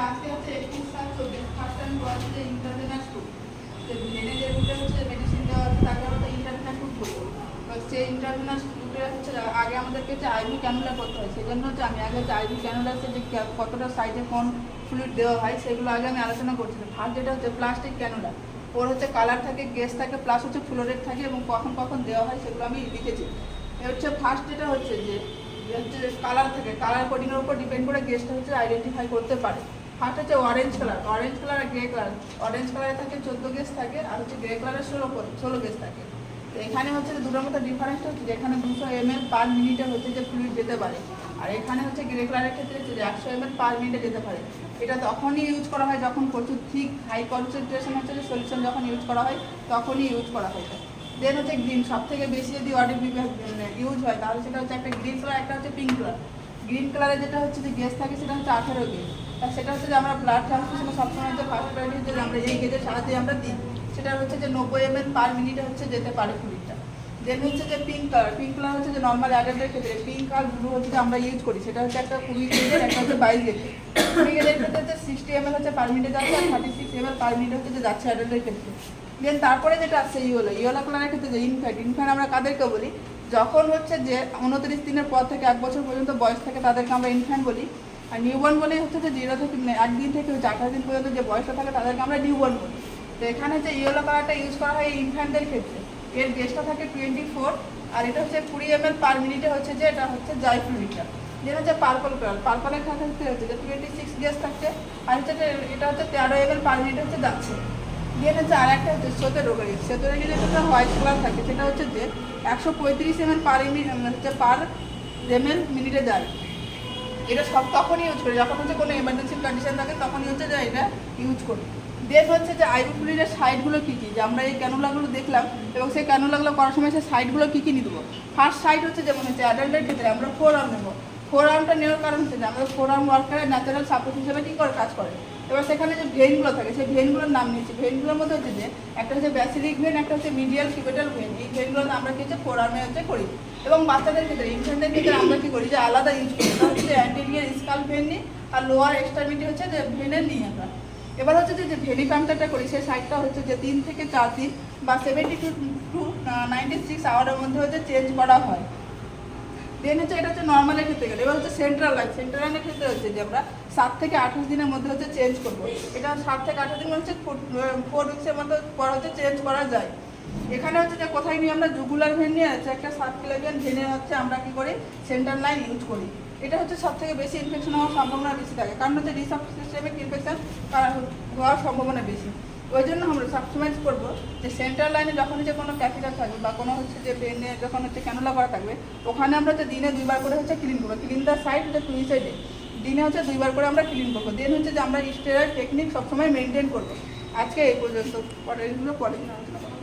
আজকে হচ্ছে 21/7/24 first time বলছি যে ইন্টারভেনাস টুল যে ভেনে যে রুটে হচ্ছে মেডিসিন দেওয়া হচ্ছে তাকে আমরা ইন্টারভেনাস টুল বলবো। সেই ইন্টারভেনাস টুলে হচ্ছে আগে আমাদেরকে হচ্ছে আইভি ক্যানুলা করতে হয়, সেই জন্য হচ্ছে আমি আগে হচ্ছে আইভি ক্যানুলাতে যে কতটা সাইজে কোন ফ্লুইড দেওয়া হয় সেগুলো আগে আমি আলোচনা করছিলাম। ফার্স্ট যেটা হচ্ছে প্লাস্টিক ক্যানুলা, ওর হচ্ছে কালার থাকে, গ্যাস থাকে, প্লাস হচ্ছে ফ্লোরেট থাকে এবং কখন কখন দেওয়া হয় সেগুলো আমি লিখেছি। এ হচ্ছে ফার্স্ট যেটা হচ্ছে যে হচ্ছে কালার থাকে, কালার কোডিংয়ের উপর ডিপেন্ড করে গেস্টটা হচ্ছে আইডেন্টিফাই করতে পারে। ফার্স্ট হচ্ছে অরেঞ্জ কালার আর গ্রে কালার। অরেঞ্জ কালারে থাকে 14 গেস থাকে আর হচ্ছে গ্রে কালারে 16 গেস থাকে। তো এখানে হচ্ছে দুটোর মধ্যে ডিফারেন্সটা হচ্ছে যে এখানে 200 ml পার মিনিটে হচ্ছে যে ফ্লুইড যেতে পারে, আর এখানে হচ্ছে গ্রে কালারের ক্ষেত্রে হচ্ছে যে 100 ml পার মিনিটে যেতে পারে। এটা তখনই ইউজ করা হয় যখন প্রচুর থিক হাই কনসেন্ট্রেশন হচ্ছে যে সলিউশন যখন ইউজ করা হয় তখনই ইউজ করা হয়। দেন হচ্ছে গ্রিন, সব থেকে বেশি যদি অডিট ইউজ হয় তাহলে সেটা হচ্ছে একটা গ্রিন কালার, একটা হচ্ছে পিঙ্ক কালার। গ্রিন কালারে যেটা হচ্ছে যে গ্যাস থাকে সেটা হচ্ছে 18 গেজ, আর সেটা হচ্ছে যে আমরা ব্লাড ট্রান্সফিউশনে সবসময় হচ্ছে ফার্স্ট প্রায়োরিটি যে আমরা এই গেজের সাহায্যে আমরা দিই, সেটা হচ্ছে যে 90 ml পার মিনিটে হচ্ছে যেতে পারে ফ্লুইডটা। দেন হচ্ছে যে পিঙ্ক কালার হচ্ছে যে নর্মাল অ্যাডাল্টের ক্ষেত্রে পিঙ্ক আর ব্লু হচ্ছে যে আমরা ইউজ করি, সেটা হচ্ছে একটা 20 গেজের, একটা হচ্ছে 22 গেজের। 20 গেজের ক্ষেত্রে হচ্ছে 60 ml হচ্ছে পার মিনিটে যাচ্ছে আর 36 ml পার মিনিটে হচ্ছে যে যাচ্ছে অ্যাডাল্টের ক্ষেত্রে। দেন তারপরে যেটা আছে ইয়েলো কালারের ক্ষেত্রে যে ইনফ্যান্ট আমরা কাদেরকে বলি, যখন হচ্ছে যে 29 দিনের পর থেকে 1 বছর পর্যন্ত বয়স থাকে তাদেরকে আমরা ইনফ্যান্ট বলি। আর নিউবর্ন বলেই হচ্ছে যে 0 থেকে 1 দিন থেকে হচ্ছে 18 দিন পর্যন্ত যে বয়সটা থাকে তাদেরকে আমরা নিউবর্ন বলি। তো এখানে হচ্ছে ইয়েলো কালারটা ইউজ করা হয় ইনফ্যান্টদের ক্ষেত্রে। এর গেসটা থাকে 24 আর এটা হচ্ছে 20 ml পার মিনিটে হচ্ছে যে এটা হচ্ছে জাই ফ্লুইডটা। যেটা হচ্ছে পার্পলের ক্ষেত্রে হচ্ছে যে 26 গ্যাস থাকছে আর হচ্ছে এটা হচ্ছে 13 ml পার মিনিটে হচ্ছে যাচ্ছে। দেন হচ্ছে আর একটা হচ্ছে সেতরে গেলে যেটা হোয়াইট কালার থাকে সেটা হচ্ছে যে 135 ml পার ml মিনিটে যায়। এটা সব তখনই ইউজ করি যখন হচ্ছে কোনো এমার্জেন্সি কন্ডিশন থাকে তখনই হচ্ছে যে এটা ইউজ করি। দেন হচ্ছে যে আইভি ফ্লুইডের সাইডগুলো কী কী, যে আমরা এই ক্যানুলাগুলো দেখলাম এবং সেই ক্যানুলাগুলো করার সময় সেই সাইডগুলো কী কী নিয়ে দেবো। ফার্স্ট সাইড হচ্ছে যেমন হচ্ছে অ্যাডাল্টের ক্ষেত্রে আমরা 4 আর্ম নেবো। 4 আর্মটা নেওয়ার কারণ হচ্ছে যে আমাদের 4 আর্ম ওয়ার্কারের ন্যাচারাল সাপোর্ট হিসেবে কী করে কাজ করে। এবার সেখানে যে ভেনগুলো থাকে সেই ভেনগুলোর নাম নিয়েছি। ভেনগুলোর মধ্যে হচ্ছে যে একটা হচ্ছে ব্যাসিলিক ভেন, একটা হচ্ছে মিডিয়াল কিউবিটাল ভেন। এই ভেনগুলো আমরা কি হচ্ছে 4 আর্মে হচ্ছে করি। এবং বাচ্চাদের ক্ষেত্রে ইনফ্যান্টদের ক্ষেত্রে আমরা কী করি যে আলাদা ইউজ করি, সেটা হচ্ছে অ্যান্টেরিয়ার স্কাল ভেন নিই আর লোয়ার এক্সট্রিমিটি হচ্ছে যে ভেনের নিই আমরা। এবার হচ্ছে যে ভেনি পাম্পটা করি সেই সাইডটা হচ্ছে যে 3 থেকে 4 দিন বা 72 to 96 আওয়ারের মধ্যে হচ্ছে চেঞ্জ করা হয়। দেন হচ্ছে এটা হচ্ছে নর্মালের ক্ষেত্রে গেলে। এবার হচ্ছে সেন্ট্রাল লাইনের ক্ষেত্রে হচ্ছে যে আমরা 7 থেকে 28 দিনের মধ্যে হচ্ছে চেঞ্জ করবো। এটা 7 থেকে 28 দিন হচ্ছে 4 উইক্সের মধ্যে পর হচ্ছে চেঞ্জ করা যায়। এখানে হচ্ছে যে কোথায় নিয়ে আমরা জুগুলার ভেন নিয়ে আছে একটা সার্কুলার ভেনে হচ্ছে আমরা কি করি সেন্ট্রাল লাইন ইউজ করি। এটা হচ্ছে সব থেকে বেশি ইনফেকশন হওয়ার সম্ভাবনা বেশি থাকে, কারণ হচ্ছে সিস্টেমিক ইনফেকশন হওয়ার সম্ভাবনা বেশি। ওই জন্য আমরা সবসময় করবো যে সেন্ট্রাল লাইনে যখন হচ্ছে কোনো ক্যাথিটার থাকবে বা কোনো হচ্ছে যে ভেনে যখন হচ্ছে ক্যানুলা করা থাকবে ওখানে আমরা হচ্ছে দিনে 2 বার করে হচ্ছে ক্লিন করবো। ক্লিন দ্য সাইড হচ্ছে 2 সাইডে দিনে হচ্ছে 2 বার করে আমরা ক্লিন করবো। দেন হচ্ছে যে আমরা স্টেরাইল টেকনিক সবসময় মেনটেন করবো। আজকে এই পর্যন্ত, পরে আলোচনা করবো।